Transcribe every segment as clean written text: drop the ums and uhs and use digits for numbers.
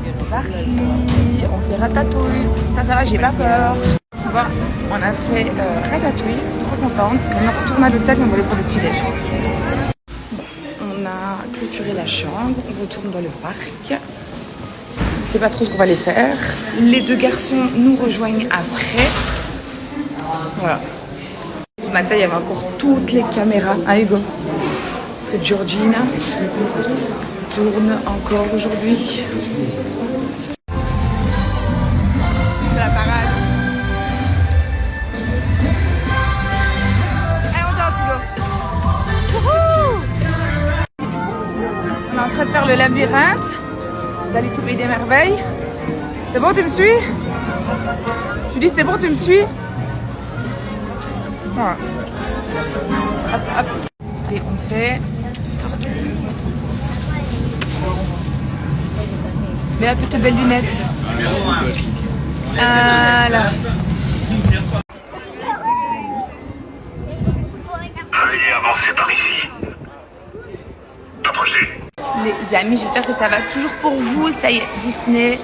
C'est parti, on fait ratatouille. Ça va, j'ai pas peur. Bon, on a fait ratatouille, trop contente. Maintenant on retourne à l'hôtel, on va aller pour le petit déj. Bon, on a clôturé la chambre, on retourne dans le parc. On ne sait pas trop ce qu'on va aller faire. Les deux garçons nous rejoignent après. Voilà. Ce matin, il y avait encore toutes les caméras. Ah Hugo, parce que Georgina tourne encore aujourd'hui. C'est la parade. Allez, on danse Hugo. Wouhou! On est en train de faire le labyrinthe d'Alice au Pays des Merveilles. C'est bon, tu me suis? Je dis c'est bon, tu me suis? Voilà. Hop, hop. Et on fait tortue. Mais un peu de belles lunettes. Voilà. Veuillez avancer par ici. Approchez. Les amis, j'espère que ça va toujours pour vous. Ça y est, Disney,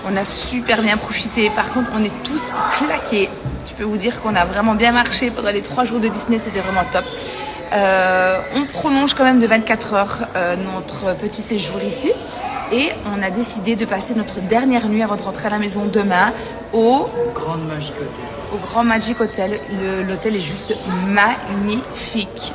on a super bien profité. Par contre, on est tous claqués. Je peux vous dire qu'on a vraiment bien marché pendant les 3 jours de Disney, c'était vraiment top. On prolonge quand même de 24 heures notre petit séjour ici. Et on a décidé de passer notre dernière nuit avant de rentrer à la maison demain au Grand Magic Hotel. Au Grand Magic Hotel. L'hôtel est juste magnifique.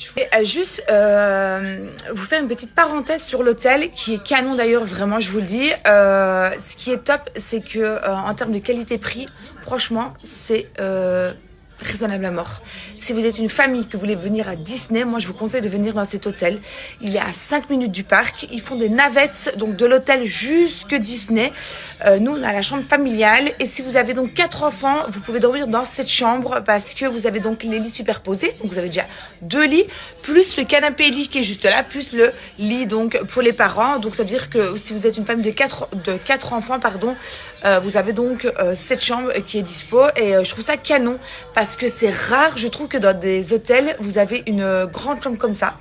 Je voulais juste vous faire une petite parenthèse sur l'hôtel qui est canon d'ailleurs, vraiment, je vous le dis. Ce qui est top, c'est que en termes de qualité-prix, franchement, c'est raisonnable à mort. Si vous êtes une famille que vous voulez venir à Disney, moi je vous conseille de venir dans cet hôtel. Il est à 5 minutes du parc. Ils font des navettes donc de l'hôtel jusque Disney. Nous on a la chambre familiale et si vous avez donc 4 enfants, vous pouvez dormir dans cette chambre parce que vous avez donc les lits superposés. Donc vous avez déjà 2 lits plus le canapé lit qui est juste là, plus le lit donc pour les parents. Donc ça veut dire que si vous êtes une famille de 4 enfants, pardon, vous avez donc cette chambre qui est dispo et je trouve ça canon parce que c'est rare, je trouve que dans des hôtels, vous avez une grande chambre comme ça.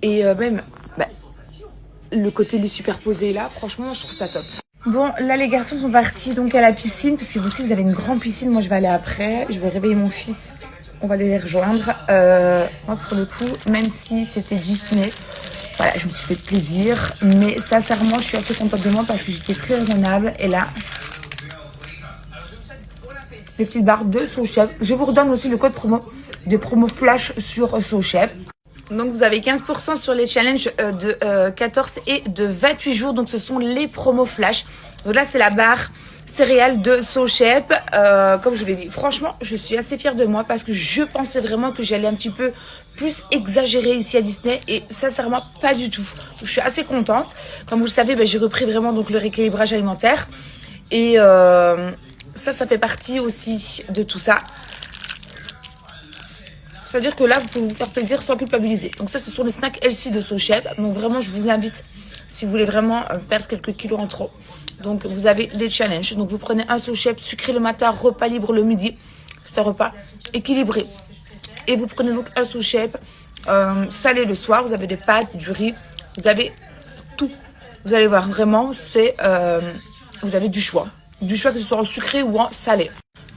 Et même, le côté lit superposé là, franchement, je trouve ça top. Bon, là, les garçons sont partis donc à la piscine, parce que vous aussi, vous avez une grande piscine. Moi, je vais aller après. Je vais réveiller mon fils. On va aller les rejoindre. Moi, pour le coup, même si c'était Disney, voilà, je me suis fait plaisir. Mais sincèrement, je suis assez contente de moi parce que j'étais très raisonnable. Et là... les petites barres de SoChef. Je vous redonne aussi le code promo de promo flash sur SoChef. Donc vous avez 15% sur les challenges de 14 et de 28 jours. Donc ce sont les promos flash. Donc là c'est la barre céréales de SoChef. Comme je vous l'ai dit, franchement je suis assez fière de moi parce que je pensais vraiment que j'allais un petit peu plus exagérer ici à Disney et sincèrement pas du tout. Donc, je suis assez contente. Comme vous le savez, j'ai repris vraiment donc le rééquilibrage alimentaire et ça fait partie aussi de tout ça. C'est-à-dire que là, vous pouvez vous faire plaisir sans culpabiliser. Donc ça, ce sont les snacks healthy de SoChef. Donc vraiment, je vous invite, si vous voulez vraiment perdre quelques kilos en trop. Donc vous avez les challenges. Donc vous prenez un SoChef sucré le matin, repas libre le midi. C'est un repas équilibré. Et vous prenez donc un SoChef salé le soir. Vous avez des pâtes, du riz. Vous avez tout. Vous allez voir, vraiment, c'est vous avez du choix. Du choix que ce soit en sucré ou en salé.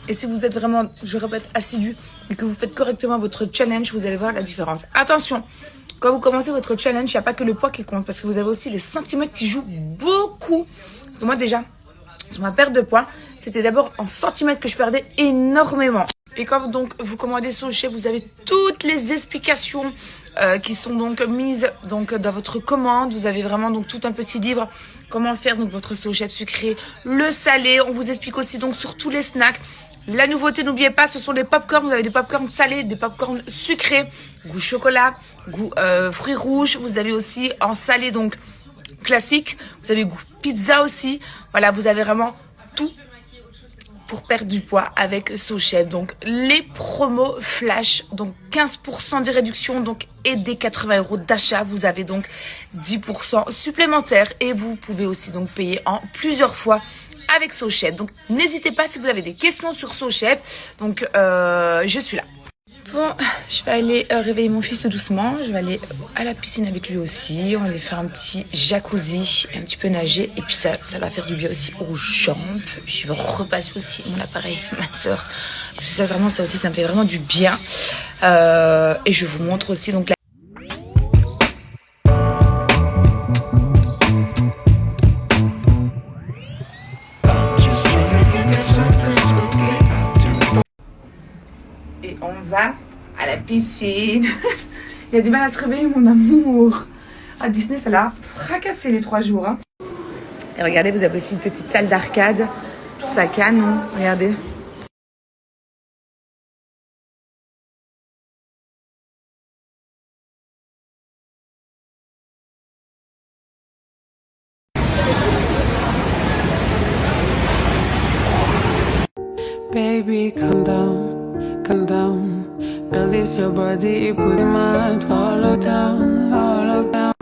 Et si vous êtes vraiment, je répète, assidu et que vous faites correctement votre challenge, vous allez voir la différence. Attention, quand vous commencez votre challenge, il n'y a pas que le poids qui compte parce que vous avez aussi les centimètres qui jouent beaucoup. Parce que moi déjà, sur ma perte de poids, c'était d'abord en centimètres que je perdais énormément. Et quand donc vous commandez SoChef, vous avez toutes les explications qui sont donc mises donc dans votre commande. Vous avez vraiment donc tout un petit livre comment faire donc votre SoChef sucré, le salé. On vous explique aussi donc sur tous les snacks. La nouveauté, n'oubliez pas, ce sont des pop-corn. Vous avez des pop-corn salés, des pop-corn sucrés, goût chocolat, goût fruits rouges. Vous avez aussi en salé donc classique, vous avez goût pizza aussi. Voilà, vous avez vraiment tout pour perdre du poids avec SoChef. Donc les promos flash, donc 15% de réduction donc et des 80 € d'achat. Vous avez donc 10% supplémentaires et vous pouvez aussi donc payer en plusieurs fois avec SoChef. Donc n'hésitez pas si vous avez des questions sur SoChef. Donc je suis là. Bon, je vais aller réveiller mon fils doucement. Je vais aller à la piscine avec lui aussi. On va aller faire un petit jacuzzi, un petit peu nager. Et puis ça va faire du bien aussi aux jambes. Je vais repasser aussi mon appareil, ma soeur. Ça vraiment, ça aussi, ça me fait vraiment du bien. Et je vous montre aussi donc la... Et on va à la piscine. Il a du mal à se réveiller, mon amour. À Disney, ça l'a fracassé les 3 jours. Hein. Et regardez, vous avez aussi une petite salle d'arcade. Ça canon, regardez. Baby, calm down, release your body, put your mind, follow down, follow down.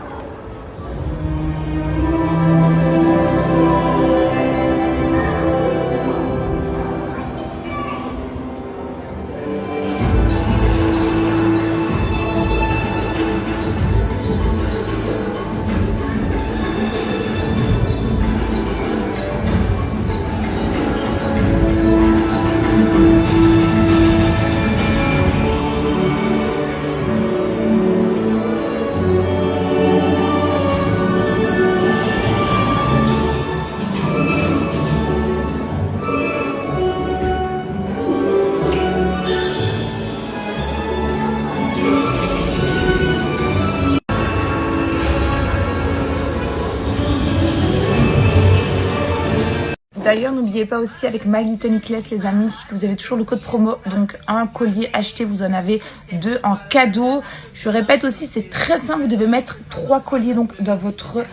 D'ailleurs, n'oubliez pas aussi avec My Little Necklace, les amis, que vous avez toujours le code promo. Donc, un collier acheté, vous en avez 2 en cadeau. Je répète aussi, c'est très simple. Vous devez mettre 3 colliers donc dans votre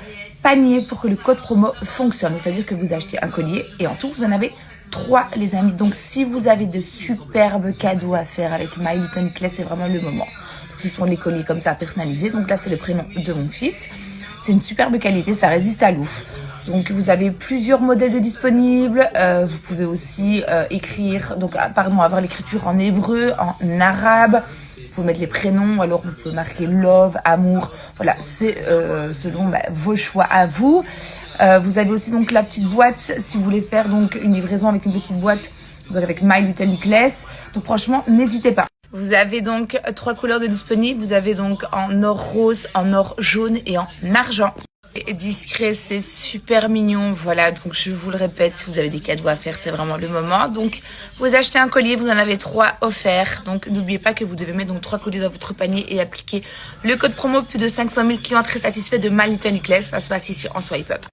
panier pour que le code promo fonctionne. C'est-à-dire que vous achetez un collier et en tout, vous en avez 3, les amis. Donc, si vous avez de superbes cadeaux à faire avec My Little Necklace, c'est vraiment le moment. Ce sont les colliers comme ça personnalisés. Donc là, c'est le prénom de mon fils. C'est une superbe qualité, ça résiste à l'eau. Donc vous avez plusieurs modèles disponibles. Vous pouvez aussi écrire, donc avoir l'écriture en hébreu, en arabe. Vous pouvez mettre les prénoms, alors vous pouvez marquer love, amour. Voilà, c'est selon vos choix à vous. Vous avez aussi donc la petite boîte si vous voulez faire donc une livraison avec une petite boîte, donc avec My Little Necklace. Donc franchement, n'hésitez pas. Vous avez donc 3 couleurs de disponibles. Vous avez donc en or rose, en or jaune et en argent. C'est discret, c'est super mignon. Voilà, donc je vous le répète, si vous avez des cadeaux à faire, c'est vraiment le moment. Donc, vous achetez un collier, vous en avez 3 offerts. Donc, n'oubliez pas que vous devez mettre donc 3 colliers dans votre panier et appliquer le code promo. Plus de 500 000 clients très satisfaits de My Little Necklace. Ça se passe ici en swipe up.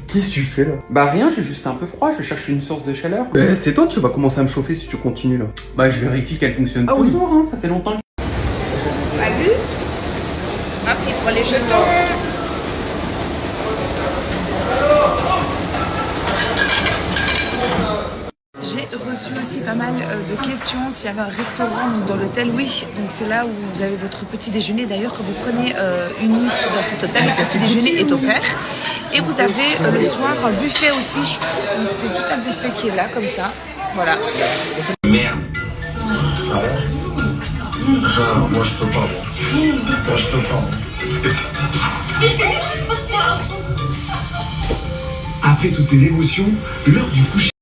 Qu'est-ce que tu fais là? Bah rien, j'ai juste un peu froid, je cherche une source de chaleur. C'est toi, tu vas commencer à me chauffer si tu continues là. Bah je vérifie qu'elle fonctionne toujours, hein, ça fait longtemps. Vas-y. Hop, il prend les jetons. J'ai reçu aussi pas mal de questions s'il y avait un restaurant donc dans l'hôtel. Oui, donc c'est là où vous avez votre petit déjeuner. D'ailleurs, quand vous prenez une nuit dans cet hôtel, le petit déjeuner est offert. Et vous avez le soir un buffet aussi. Donc c'est tout un buffet qui est là, comme ça. Voilà. Merde. Ah ouais? Non, moi je peux pas. Moi je peux pas. Après toutes ces émotions, l'heure du coucher.